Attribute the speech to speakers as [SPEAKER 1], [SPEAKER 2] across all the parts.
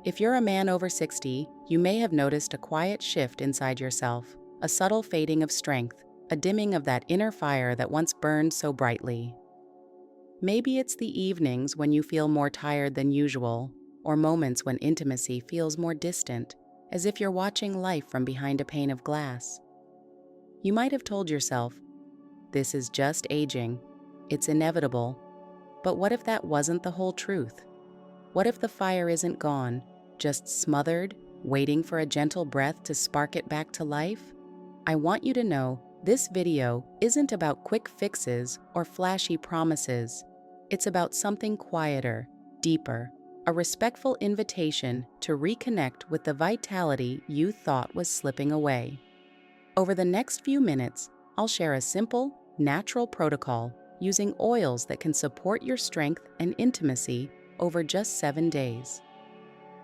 [SPEAKER 1] If you're a man over 60, you may have noticed a quiet shift inside yourself, a subtle fading of strength, a dimming of that inner fire that once burned so brightly. Maybe it's the evenings when you feel more tired than usual, or moments when intimacy feels more distant, as if you're watching life from behind a pane of glass. You might have told yourself, "This is just aging. It's inevitable." But what if that wasn't the whole truth? What if the fire isn't gone, just smothered, waiting for a gentle breath to spark it back to life? I want you to know this video isn't about quick fixes or flashy promises. It's about something quieter, deeper, a respectful invitation to reconnect with the vitality you thought was slipping away. Over the next few minutes, I'll share a simple, natural protocol using oils that can support your strength and intimacy over just 7 days.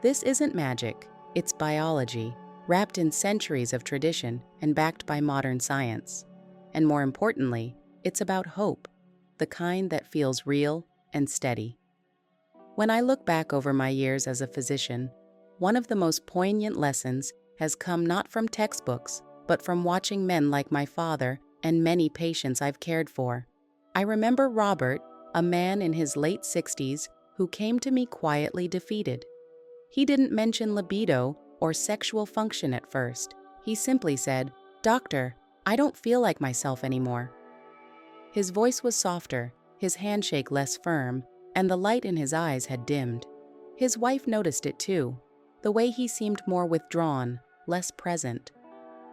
[SPEAKER 1] This isn't magic, it's biology, wrapped in centuries of tradition and backed by modern science. And more importantly, it's about hope, the kind that feels real and steady. When I look back over my years as a physician, one of the most poignant lessons has come not from textbooks, but from watching men like my father and many patients I've cared for. I remember Robert, a man in his late 60s, who came to me quietly defeated. He didn't mention libido or sexual function at first. He simply said, "Doctor, I don't feel like myself anymore." His voice was softer, his handshake less firm, and the light in his eyes had dimmed. His wife noticed it too, the way he seemed more withdrawn, less present.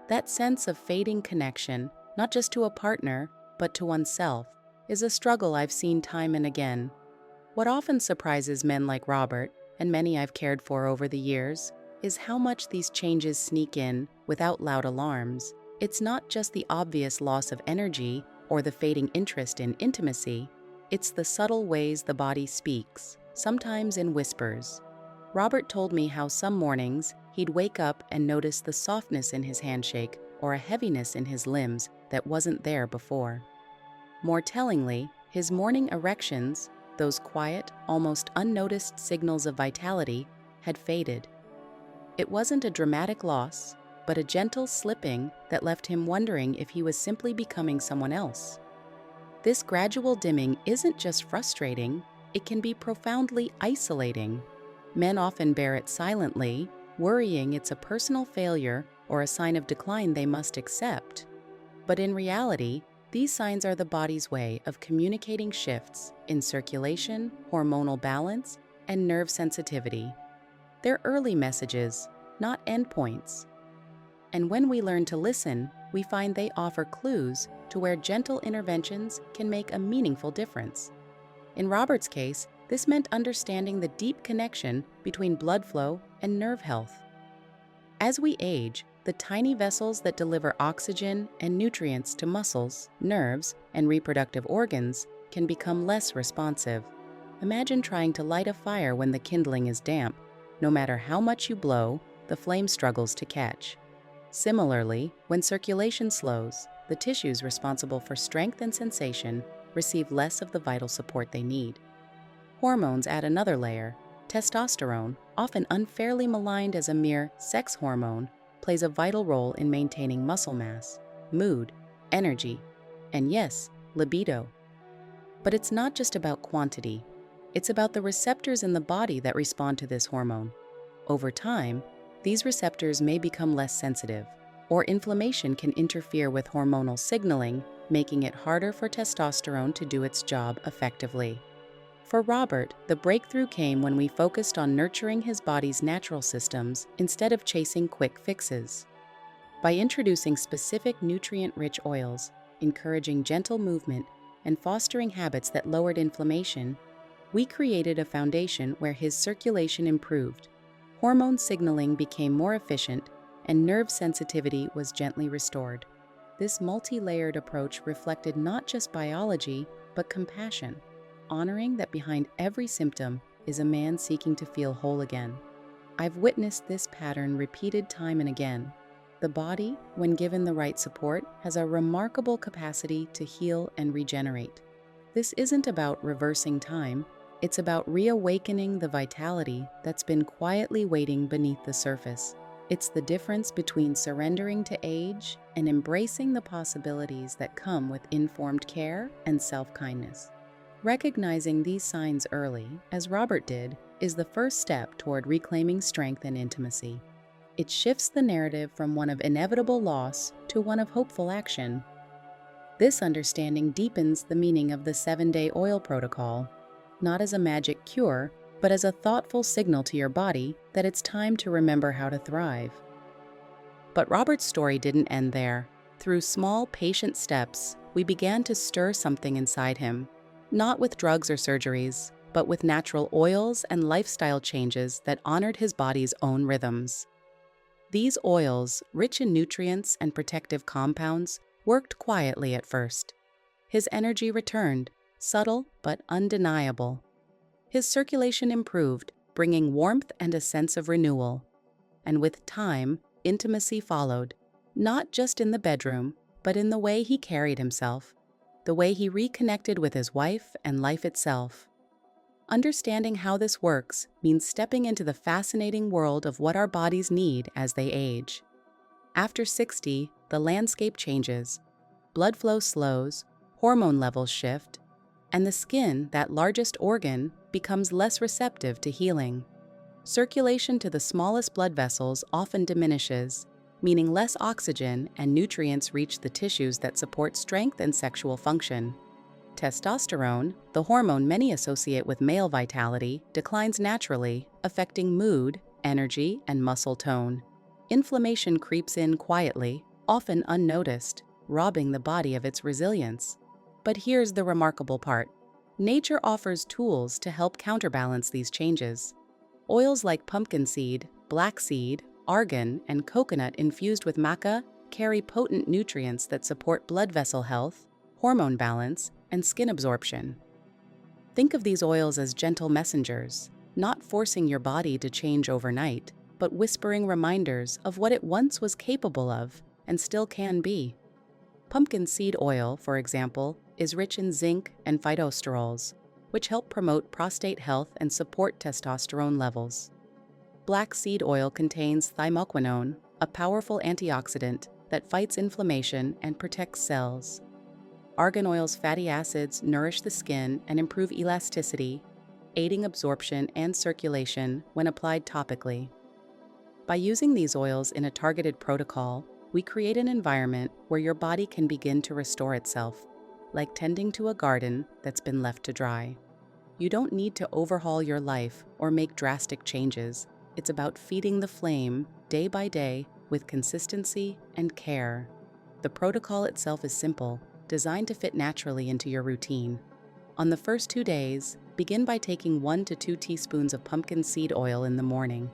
[SPEAKER 1] That sense of fading connection, not just to a partner, but to oneself, is a struggle I've seen time and again. What often surprises men like Robert, and many I've cared for over the years, is how much these changes sneak in without loud alarms. It's not just the obvious loss of energy or the fading interest in intimacy, it's the subtle ways the body speaks, sometimes in whispers. Robert told me how some mornings he'd wake up and notice the softness in his handshake or a heaviness in his limbs that wasn't there before. More tellingly, his morning erections, those quiet, almost unnoticed signals of vitality, had faded. It wasn't a dramatic loss, but a gentle slipping that left him wondering if he was simply becoming someone else. This gradual dimming isn't just frustrating, it can be profoundly isolating. Men often bear it silently, worrying it's a personal failure or a sign of decline they must accept. But in reality, these signs are the body's way of communicating shifts in circulation, hormonal balance, and nerve sensitivity. They're early messages, not endpoints. And when we learn to listen, we find they offer clues to where gentle interventions can make a meaningful difference. In Robert's case, this meant understanding the deep connection between blood flow and nerve health. As we age, the tiny vessels that deliver oxygen and nutrients to muscles, nerves, and reproductive organs can become less responsive. Imagine trying to light a fire when the kindling is damp. No matter how much you blow, the flame struggles to catch. Similarly, when circulation slows, the tissues responsible for strength and sensation receive less of the vital support they need. Hormones add another layer. Testosterone, often unfairly maligned as a mere sex hormone, plays a vital role in maintaining muscle mass, mood, energy, and yes, libido. But it's not just about quantity. It's about the receptors in the body that respond to this hormone. Over time, these receptors may become less sensitive, or inflammation can interfere with hormonal signaling, making it harder for testosterone to do its job effectively. For Robert, the breakthrough came when we focused on nurturing his body's natural systems instead of chasing quick fixes. By introducing specific nutrient-rich oils, encouraging gentle movement, and fostering habits that lowered inflammation, we created a foundation where his circulation improved, hormone signaling became more efficient, and nerve sensitivity was gently restored. This multi-layered approach reflected not just biology, but compassion, honoring that behind every symptom is a man seeking to feel whole again. I've witnessed this pattern repeated time and again. The body, when given the right support, has a remarkable capacity to heal and regenerate. This isn't about reversing time, It's about reawakening the vitality that's been quietly waiting beneath the surface. It's the difference between surrendering to age and embracing the possibilities that come with informed care and self-kindness. Recognizing these signs early, as Robert did, is the first step toward reclaiming strength and intimacy. It shifts the narrative from one of inevitable loss to one of hopeful action. This understanding deepens the meaning of the 7-day oil protocol, not as a magic cure, but as a thoughtful signal to your body that it's time to remember how to thrive. But Robert's story didn't end there. Through small, patient steps, we began to stir something inside him, not with drugs or surgeries, but with natural oils and lifestyle changes that honored his body's own rhythms. These oils, rich in nutrients and protective compounds, worked quietly at first. His energy returned, subtle but undeniable. His circulation improved, bringing warmth and a sense of renewal. And with time, intimacy followed, not just in the bedroom, but in the way he carried himself, the way he reconnected with his wife and life itself. Understanding how this works means stepping into the fascinating world of what our bodies need as they age. After 60, the landscape changes. Blood flow slows, hormone levels shift, and the skin, that largest organ, becomes less receptive to healing. Circulation to the smallest blood vessels often diminishes, meaning less oxygen and nutrients reach the tissues that support strength and sexual function. Testosterone, the hormone many associate with male vitality, declines naturally, affecting mood, energy, and muscle tone. Inflammation creeps in quietly, often unnoticed, robbing the body of its resilience. But here's the remarkable part. Nature offers tools to help counterbalance these changes. Oils like pumpkin seed, black seed, argan, and coconut infused with maca carry potent nutrients that support blood vessel health, hormone balance, and skin absorption. Think of these oils as gentle messengers, not forcing your body to change overnight, but whispering reminders of what it once was capable of and still can be. Pumpkin seed oil, for example, is rich in zinc and phytosterols, which help promote prostate health and support testosterone levels. Black seed oil contains thymoquinone, a powerful antioxidant that fights inflammation and protects cells. Argan oil's fatty acids nourish the skin and improve elasticity, aiding absorption and circulation when applied topically. By using these oils in a targeted protocol, we create an environment where your body can begin to restore itself, like tending to a garden that's been left to dry. You don't need to overhaul your life or make drastic changes. It's about feeding the flame day by day with consistency and care. The protocol itself is simple, designed to fit naturally into your routine. On the first 2 days, begin by taking 1 to 2 teaspoons of pumpkin seed oil in the morning.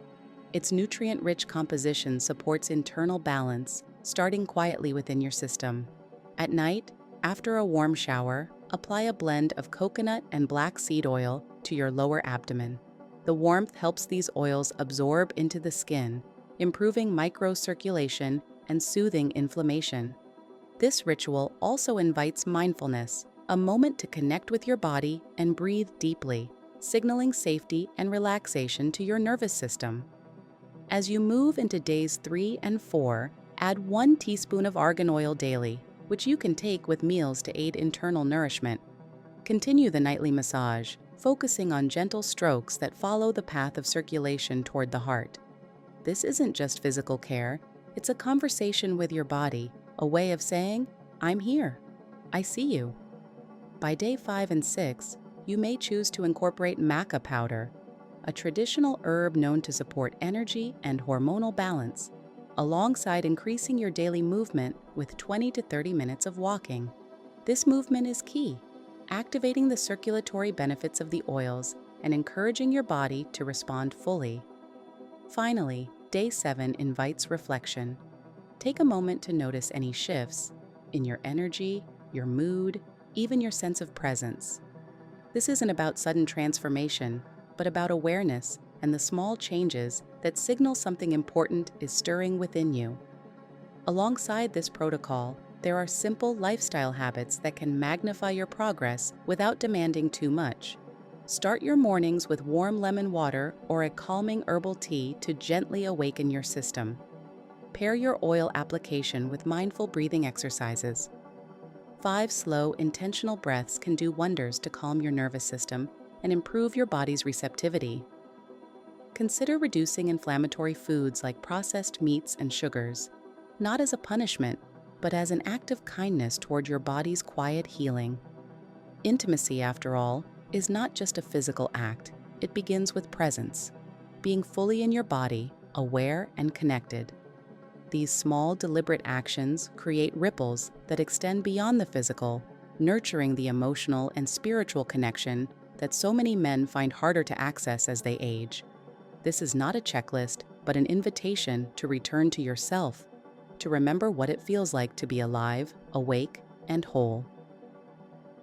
[SPEAKER 1] Its nutrient-rich composition supports internal balance, starting quietly within your system. At night, after a warm shower, apply a blend of coconut and black seed oil to your lower abdomen. The warmth helps these oils absorb into the skin, improving microcirculation and soothing inflammation. This ritual also invites mindfulness, a moment to connect with your body and breathe deeply, signaling safety and relaxation to your nervous system. As you move into days 3 and 4, add 1 teaspoon of argan oil daily, which you can take with meals to aid internal nourishment. Continue the nightly massage, focusing on gentle strokes that follow the path of circulation toward the heart. This isn't just physical care, it's a conversation with your body, a way of saying, "I'm here. I see you." By day 5 and 6, you may choose to incorporate maca powder, a traditional herb known to support energy and hormonal balance, alongside increasing your daily movement with 20 to 30 minutes of walking. This movement is key, activating the circulatory benefits of the oils and encouraging your body to respond fully. Finally, day 7 invites reflection. Take a moment to notice any shifts in your energy, your mood, even your sense of presence. This isn't about sudden transformation, but about awareness and the small changes that signal something important is stirring within you. Alongside this protocol, there are simple lifestyle habits that can magnify your progress without demanding too much. Start your mornings with warm lemon water or a calming herbal tea to gently awaken your system. Pair your oil application with mindful breathing exercises. 5 slow, intentional breaths can do wonders to calm your nervous system and improve your body's receptivity. Consider reducing inflammatory foods like processed meats and sugars, not as a punishment, but as an act of kindness toward your body's quiet healing. Intimacy, after all, is not just a physical act. It begins with presence, being fully in your body, aware and connected. These small, deliberate actions create ripples that extend beyond the physical, nurturing the emotional and spiritual connection that so many men find harder to access as they age. This is not a checklist, but an invitation to return to yourself, to remember what it feels like to be alive, awake, and whole.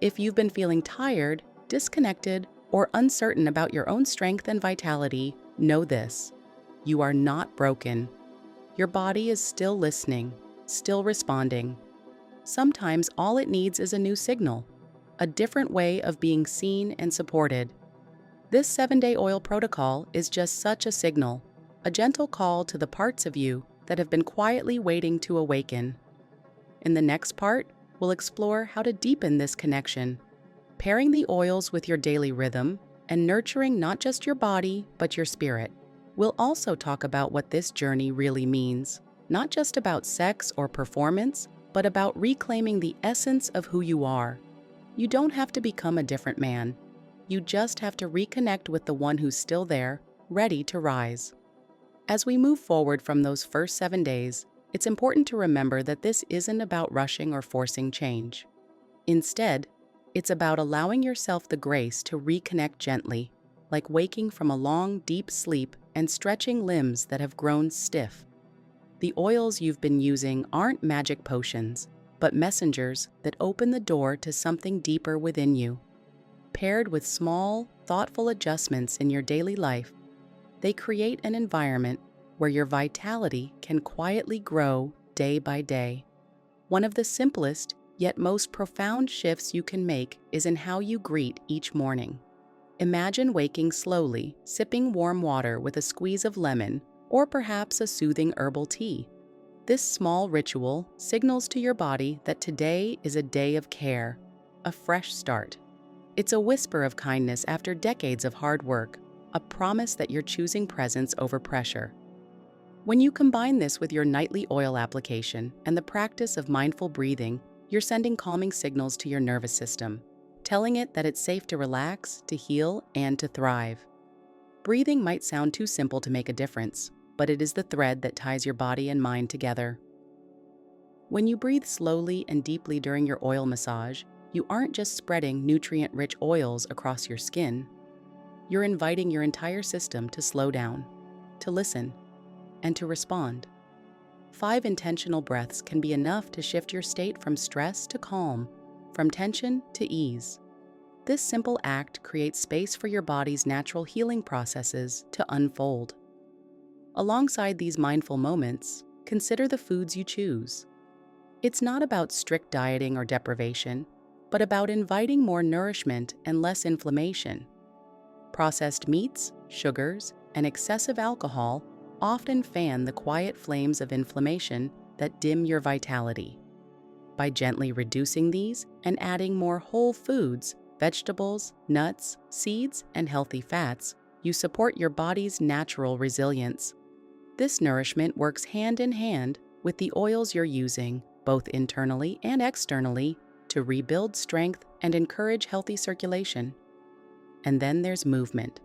[SPEAKER 1] If you've been feeling tired, disconnected, or uncertain about your own strength and vitality, know this: you are not broken. Your body is still listening, still responding. Sometimes all it needs is a new signal, a different way of being seen and supported. This 7-day oil protocol is just such a signal, a gentle call to the parts of you that have been quietly waiting to awaken. In the next part, we'll explore how to deepen this connection, pairing the oils with your daily rhythm and nurturing not just your body, but your spirit. We'll also talk about what this journey really means, not just about sex or performance, but about reclaiming the essence of who you are. You don't have to become a different man. You just have to reconnect with the one who's still there, ready to rise. As we move forward from those first 7 days, it's important to remember that this isn't about rushing or forcing change. Instead, it's about allowing yourself the grace to reconnect gently, like waking from a long, deep sleep and stretching limbs that have grown stiff. The oils you've been using aren't magic potions, but messengers that open the door to something deeper within you. Paired with small, thoughtful adjustments in your daily life, they create an environment where your vitality can quietly grow day by day. One of the simplest, yet most profound shifts you can make is in how you greet each morning. Imagine waking slowly, sipping warm water with a squeeze of lemon, or perhaps a soothing herbal tea. This small ritual signals to your body that today is a day of care, a fresh start. It's a whisper of kindness after decades of hard work, a promise that you're choosing presence over pressure. When you combine this with your nightly oil application and the practice of mindful breathing, you're sending calming signals to your nervous system, telling it that it's safe to relax, to heal, and to thrive. Breathing might sound too simple to make a difference, but it is the thread that ties your body and mind together. When you breathe slowly and deeply during your oil massage, you aren't just spreading nutrient-rich oils across your skin. You're inviting your entire system to slow down, to listen, and to respond. 5 intentional breaths can be enough to shift your state from stress to calm, from tension to ease. This simple act creates space for your body's natural healing processes to unfold. Alongside these mindful moments, consider the foods you choose. It's not about strict dieting or deprivation, but about inviting more nourishment and less inflammation. Processed meats, sugars, and excessive alcohol often fan the quiet flames of inflammation that dim your vitality. By gently reducing these and adding more whole foods, vegetables, nuts, seeds, and healthy fats, you support your body's natural resilience. This nourishment works hand in hand with the oils you're using, both internally and externally, to rebuild strength and encourage healthy circulation. And then there's movement.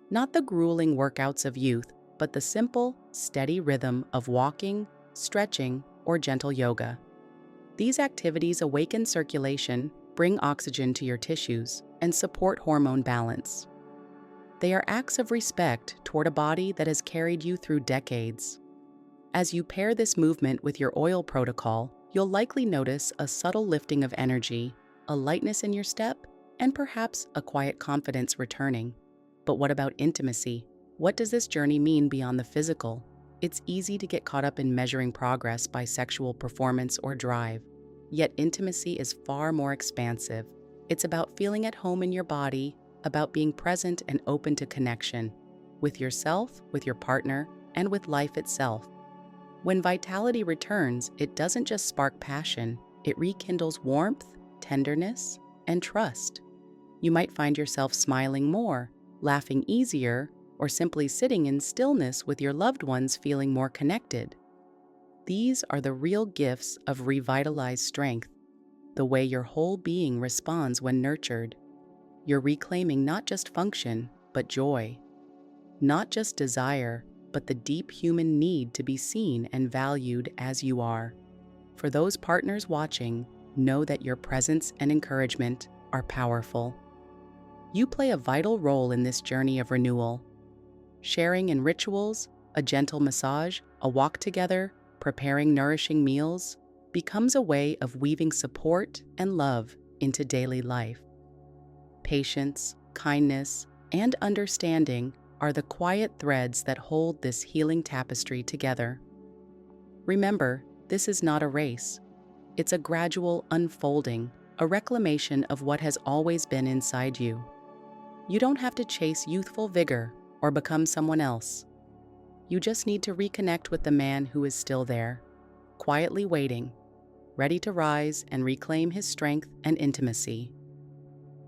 [SPEAKER 1] Not the grueling workouts of youth, but the simple, steady rhythm of walking, stretching, or gentle yoga. These activities awaken circulation, bring oxygen to your tissues, and support hormone balance. They are acts of respect toward a body that has carried you through decades. As you pair this movement with your oil protocol, you'll likely notice a subtle lifting of energy, a lightness in your step, and perhaps a quiet confidence returning. But what about intimacy? What does this journey mean beyond the physical? It's easy to get caught up in measuring progress by sexual performance or drive. Yet intimacy is far more expansive. It's about feeling at home in your body, about being present and open to connection with yourself, with your partner, and with life itself. When vitality returns, it doesn't just spark passion, it rekindles warmth, tenderness, and trust. You might find yourself smiling more, laughing easier, or simply sitting in stillness with your loved ones feeling more connected. These are the real gifts of revitalized strength, the way your whole being responds when nurtured. You're reclaiming not just function, but joy. Not just desire, but the deep human need to be seen and valued as you are. For those partners watching, know that your presence and encouragement are powerful. You play a vital role in this journey of renewal. Sharing in rituals, a gentle massage, a walk together, preparing nourishing meals, becomes a way of weaving support and love into daily life. Patience, kindness, and understanding are the quiet threads that hold this healing tapestry together. Remember, this is not a race. It's a gradual unfolding, a reclamation of what has always been inside you. You don't have to chase youthful vigor or become someone else. You just need to reconnect with the man who is still there, quietly waiting, ready to rise and reclaim his strength and intimacy.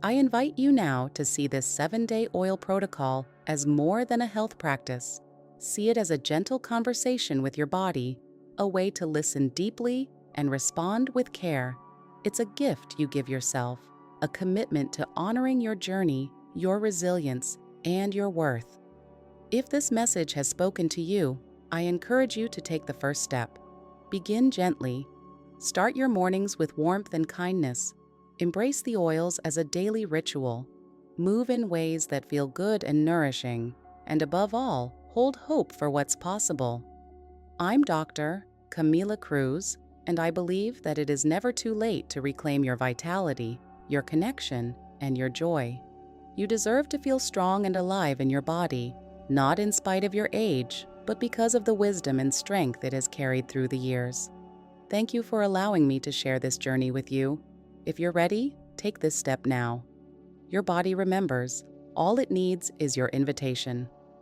[SPEAKER 1] I invite you now to see this 7-day oil protocol as more than a health practice. See it as a gentle conversation with your body, a way to listen deeply and respond with care. It's a gift you give yourself, a commitment to honoring your journey, your resilience, and your worth. If this message has spoken to you, I encourage you to take the first step. Begin gently. Start your mornings with warmth and kindness. Embrace the oils as a daily ritual. Move in ways that feel good and nourishing. And above all, hold hope for what's possible. I'm Dr. Camila Cruz, and I believe that it is never too late to reclaim your vitality, your connection, and your joy. You deserve to feel strong and alive in your body, not in spite of your age, but because of the wisdom and strength it has carried through the years. Thank you for allowing me to share this journey with you. If you're ready, take this step now. Your body remembers. All it needs is your invitation.